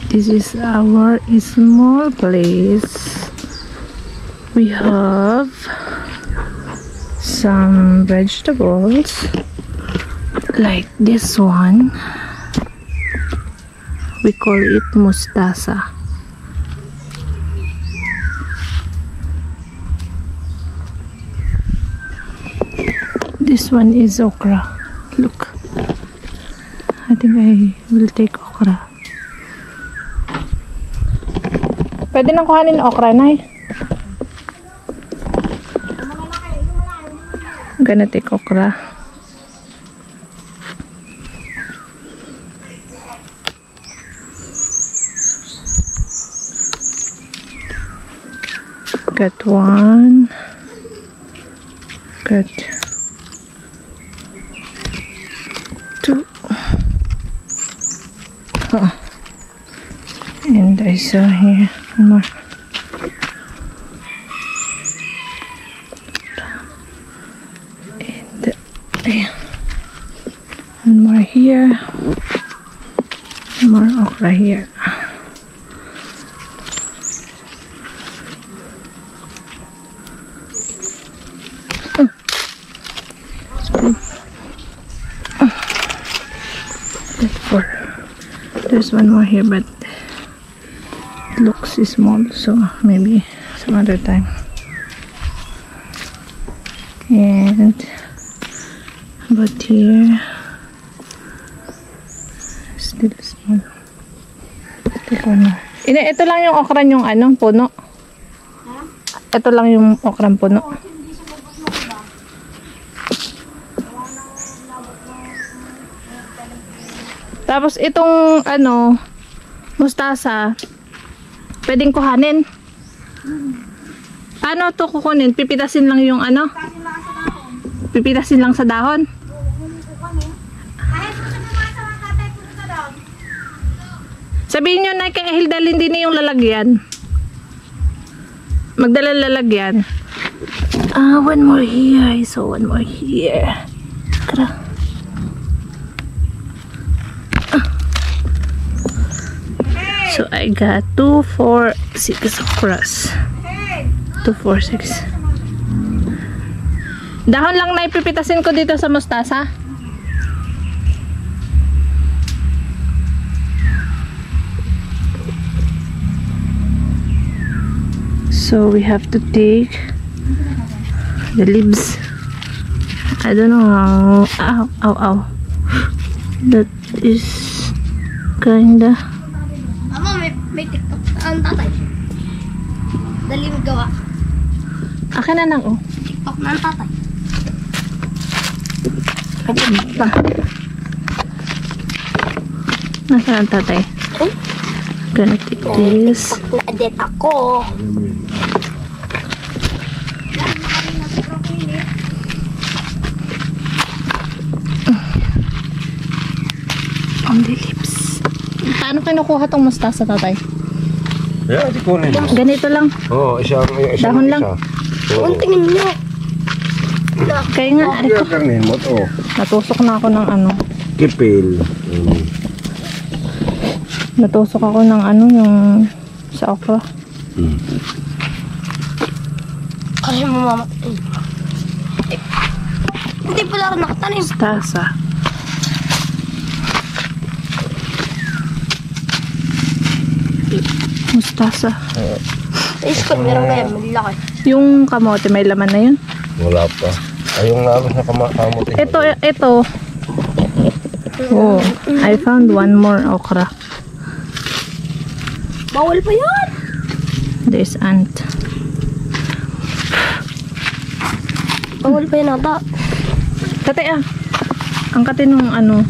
This is our small place. We have some vegetables like this one. We call it mustasa. This one is okra. Look. I think I will take okra. Pwede nang kuhanin okra, Nay. I'm gonna take okra. Got one. Got two. Oh. And I saw here more. And one more here. More okra here. There's one more here, but it looks small, so maybe some other time. And but here still small. Take one more. Ito lang yung okra yung ano, puno. Ito lang yung okra puno. Tapos itong ano, mustasa, pwedeng kuhanin. Paano to kukunin? Pipitasin lang yung ano? Pipitasin lang sa dahon. Sabihin nyo na kay Ehil dalhin din yung lalagyan. Magdala lalagyan. One more here. I saw one more here. Tara. So I got 2, 4, 6 okras. 2, 4, 6. Dahon lang na ipipitasin ko dito sa mustasa. So we have to take the leaves. I don't know how. Ow, ow, ow. That is kinda. May TikTok ang tatay. Dali mo gawa. Akin na lang, oh. TikTok na ang tatay. Pa. Nasaan ang tatay? Oh? Gonna take this. TikTok na edit ako. On the lips. Paano kinukuha tong mustasa, tatay? Yeah, di kunin. Ganito lang. Oo, isang Dahon lang. Ang tingin nyo. Kaya nga, Kaya kanin mo to. natusok na ako ng ano. Kipil. Natusok ako ng ano, yung sa okra. Kasi mo mamatay. Hindi pala rin nakatanim. Mustasa. Mustasa. Iskot, meron kaya malaki. Yung kamote, may laman na yun? Wala pa. Ay, yung nabas na kamot. Ito. Oh, I found one more okra. Bawal pa yan. There's ant. Bawal pa yan ata. Tatay angkatin nung ano.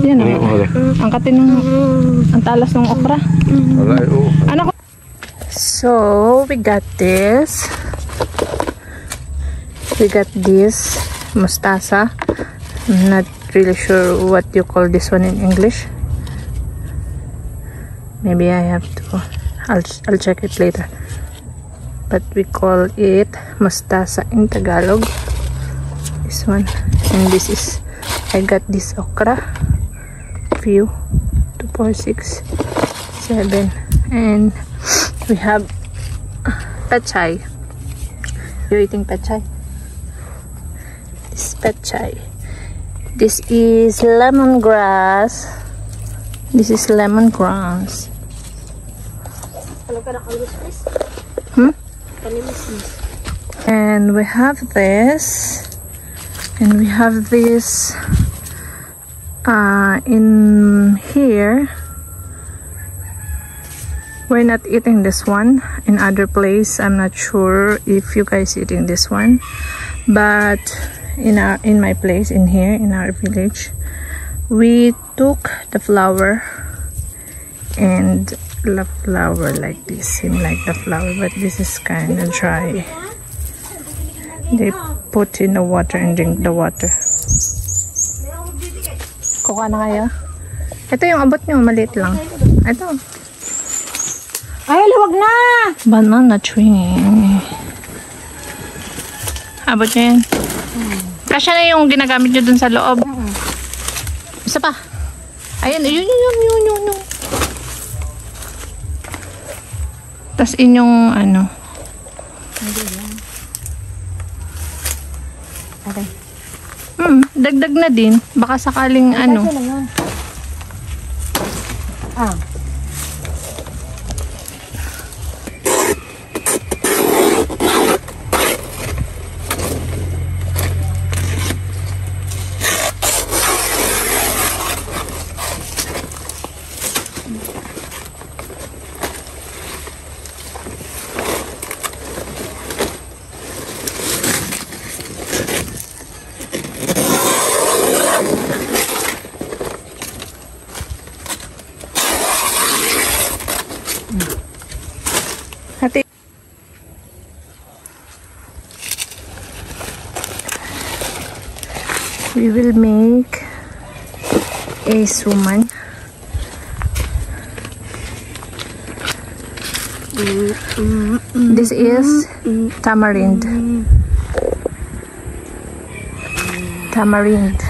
Yan ang angkatin nung ang talas ng okra. Wala, oo. Ano ko? So, we got this. We got this mustasa. I'm not really sure what you call this one in English. Maybe I have to. I'll check it later. But we call it mustasa in Tagalog. This one. And this is, I got this okra. Few. 2, 4, 6, 7. And we have pechay. You're eating pechay? This is pechay. This is lemongrass. This is lemongrass. Ano ka nakalimis? Kalimis. And we have this. And we have this in here. We're not eating this one. In other place, I'm not sure if you guys eating this one. But in my place, in here, in our village, we took the flour and the flour like this, seem like the flour, but this is kind of dry. They put in the water and drink the water. Kuha na kaya? Ito yung abot nyo, maliit lang. Ito. Ay, luwag na! Banana tree. Abot nyo yan. Kasya na yung ginagamit nyo dun sa loob. Isa pa. Ayan, yun. Tapos inyong ano. Okay. Dagdag na din. Baka sakaling ano. Ah. Hati. We will make a suman. This is tamarind. Tamarind.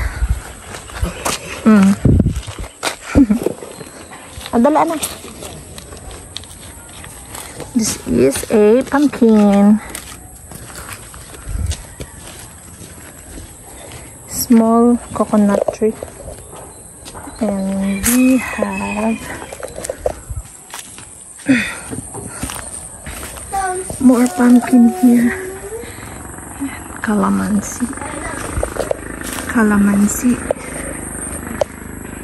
Adala na. This is a pumpkin. Small coconut tree. And we have more pumpkin here. Calamansi. Calamansi.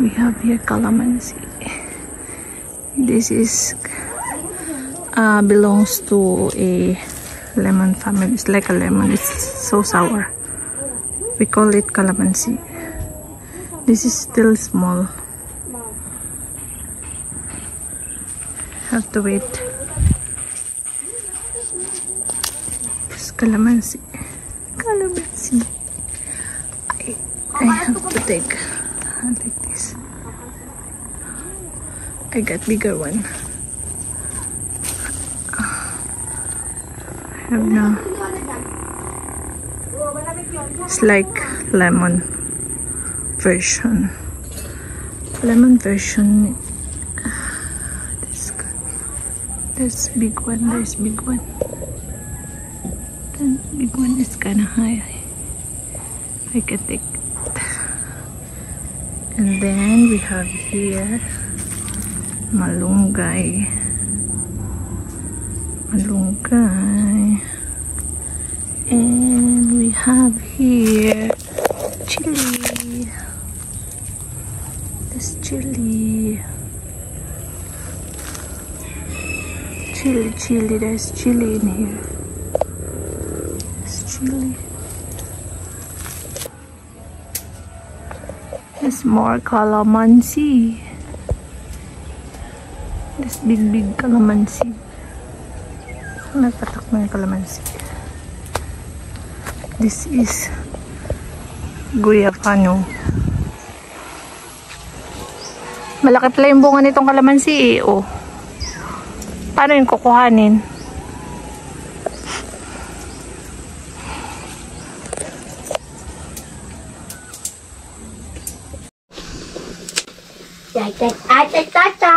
We have here calamansi. This is belongs to a lemon family. It's like a lemon. It's so sour. We call it calamansi. This is still small. Have to wait. It's calamansi. Calamansi. I have to take this. I got bigger one. I have now. It's like lemon version. Lemon version. This good. There's big one. There's big one. The big one is kind of high. I can take it. And then we have here malunggay. Malunggay. And we have here chili. This chili. Chili. There's chili in here. There's chili. There's more calamansi. This big calamansi. Nagpatak mo yung calamansi. This is guayabano. Malaki pala yung bunga nitong calamansi eh. Oh. Paano yung kukuhanin? Ta ta ta ta ta ta.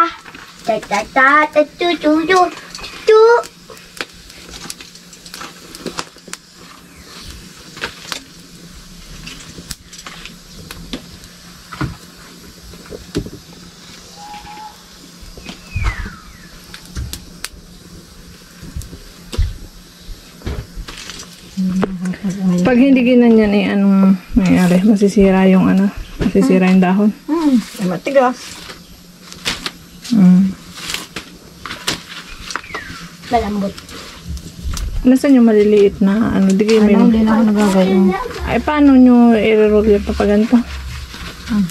Ta ta ta ta tu tu tu tu. Pag hindi ginanyan eh, anong nangyari? Masisira yung ano? Masisira yung dahon? Ay, matigas. Malambot. Nasaan yung maliliit na ano? Di kayo may... Hindi na ako nagagayon. Ay, paano nyo i-roll yung papaganto?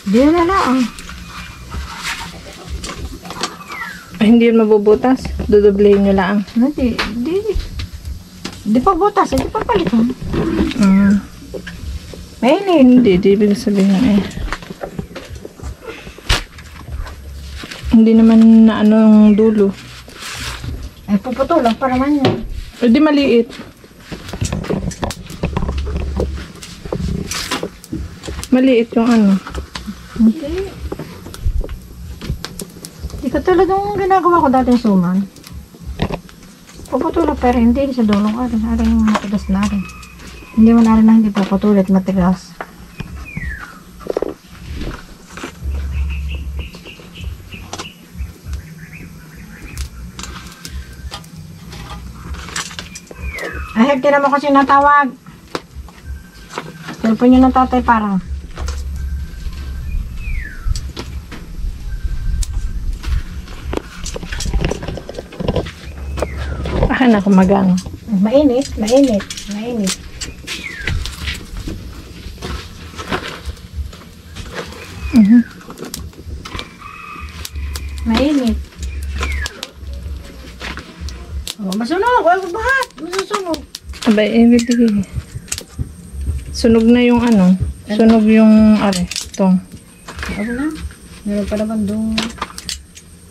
Hindi na lang. Ay, hindi yun mabubutas? Dudublehin nyo lang. Hindi. Di pa butas. Hindi pa palitan. Mainit. Hindi, di ibig sabihin eh. Hindi naman na ano yung dulo. Ay, puputulang pa naman yun. Eh, di maliit. Maliit yung ano. Hindi. Hindi ka tulad ng ginagawa ko dati sa suman. Puputulang pero hindi sa dulong arin. Arin yung matigas na rin. Hindi mo na rin na hindi puputulit matigas. Ay, tira mo kasi natawag. Cellphone yun ng tatay parang. Akin ako magano. Mainit. Mainit. Oh, masunog. Huwag bahat. Masusunog. Abay, ibig sunog na yung ano. Sunog yung itong. Ano na? Meron pa naman doon.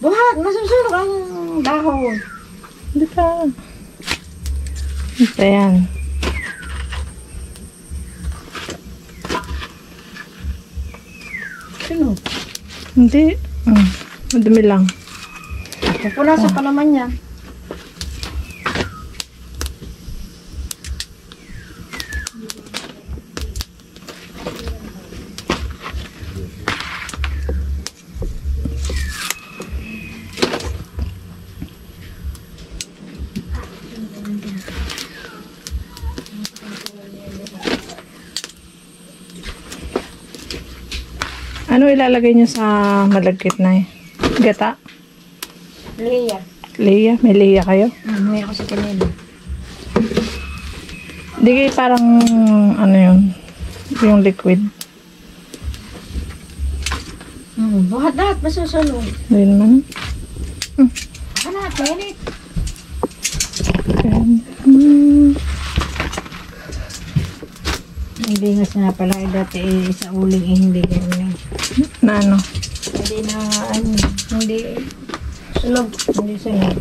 Buhat. Masusunog ang dahon. Hindi pa. Ito yan. Sunog. Hindi. Madumi lang. Pupunasan pa naman yan. Ano ilalagay nyo sa malagkit na eh? Gata? Leia. Leia? May leia kayo? May ako sa kanila. Di kayo parang ano yun? Yung liquid. Buhat lahat. Masusunog. Hindi naman. Buhat lahat. Mainit. Hindi nga nga pala dati sa uling hindi ganyan. Na ano? Hindi na hindi sunog. Hindi sunog.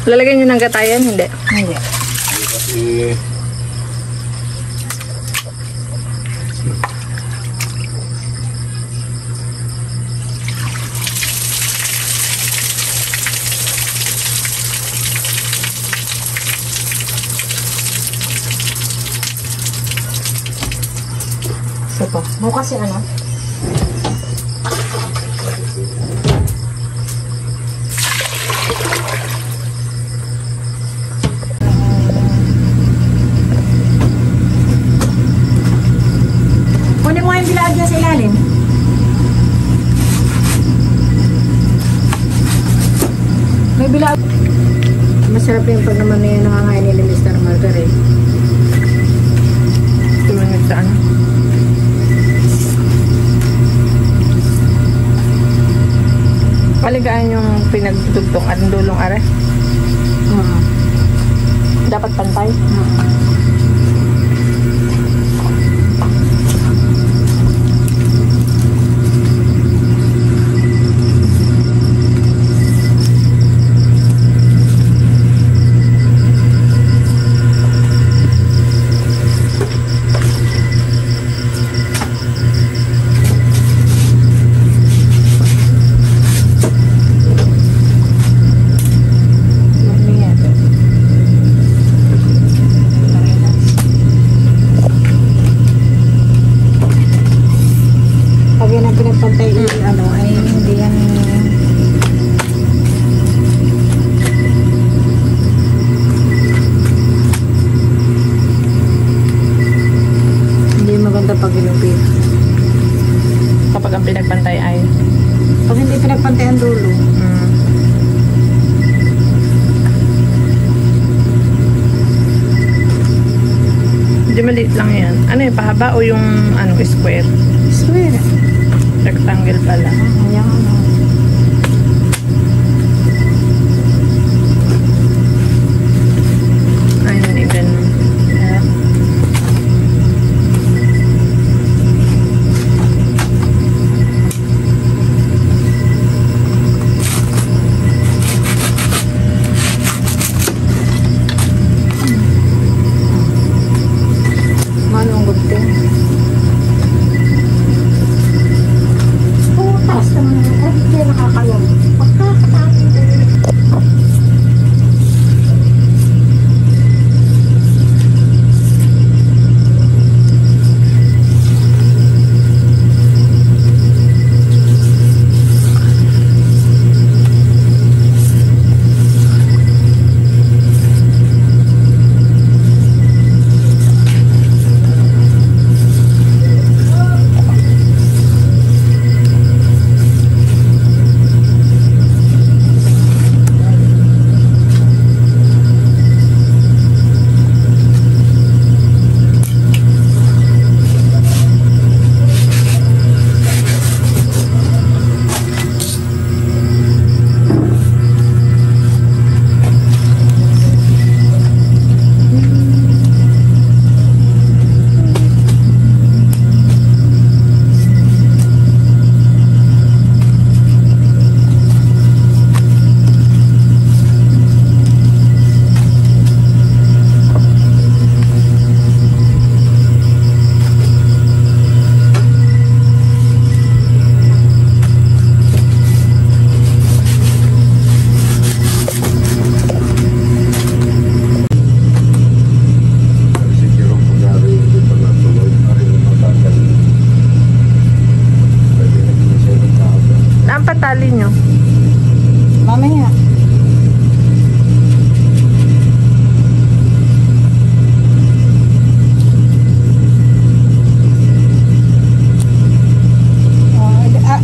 Lalagyan nyo ng gatayan? Hindi. Hindi. Kasi Ito. Bukas yung ano? Kunin mo yung bilad niya sa ilalim. May bilad. Masarap yung pag naman na yung nangangain nila Mr. Margaret. Tumingin sa ano? baligaan yung pinagtugtong at dulong are. Dapat pantay. Kapag ang pinagpantay ay pag hindi pinagpantay ang dulo. Hindi maliit lang yan. Ano yung pahaba o yung ano square? Square. Rectangle pala. Ayan ano. Ay, hindi ganun. Tali nyo. Mamaya.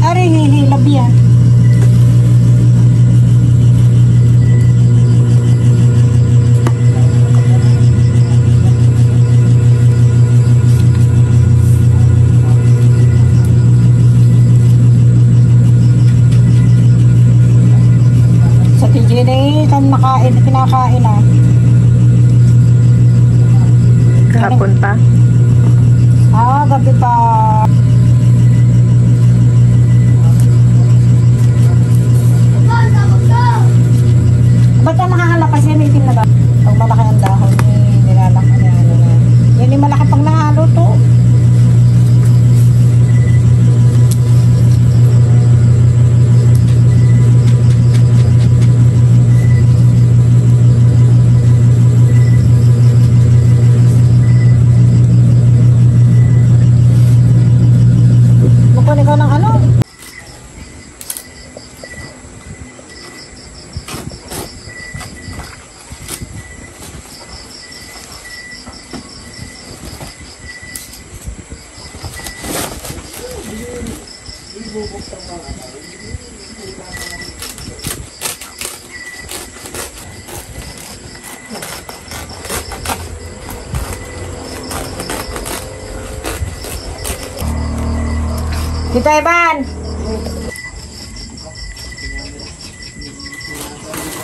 Ari hihilab yan. Kinakain na. Kahapon pa? Gabi pa. Ba't ang nakakalapas yan? Itim na ba? Pag malaki ang dahon, nilalaki na ano na. Yan yung malaki pang nahalo to. Ikaw ng ano? Tita Evan!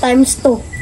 Times 2.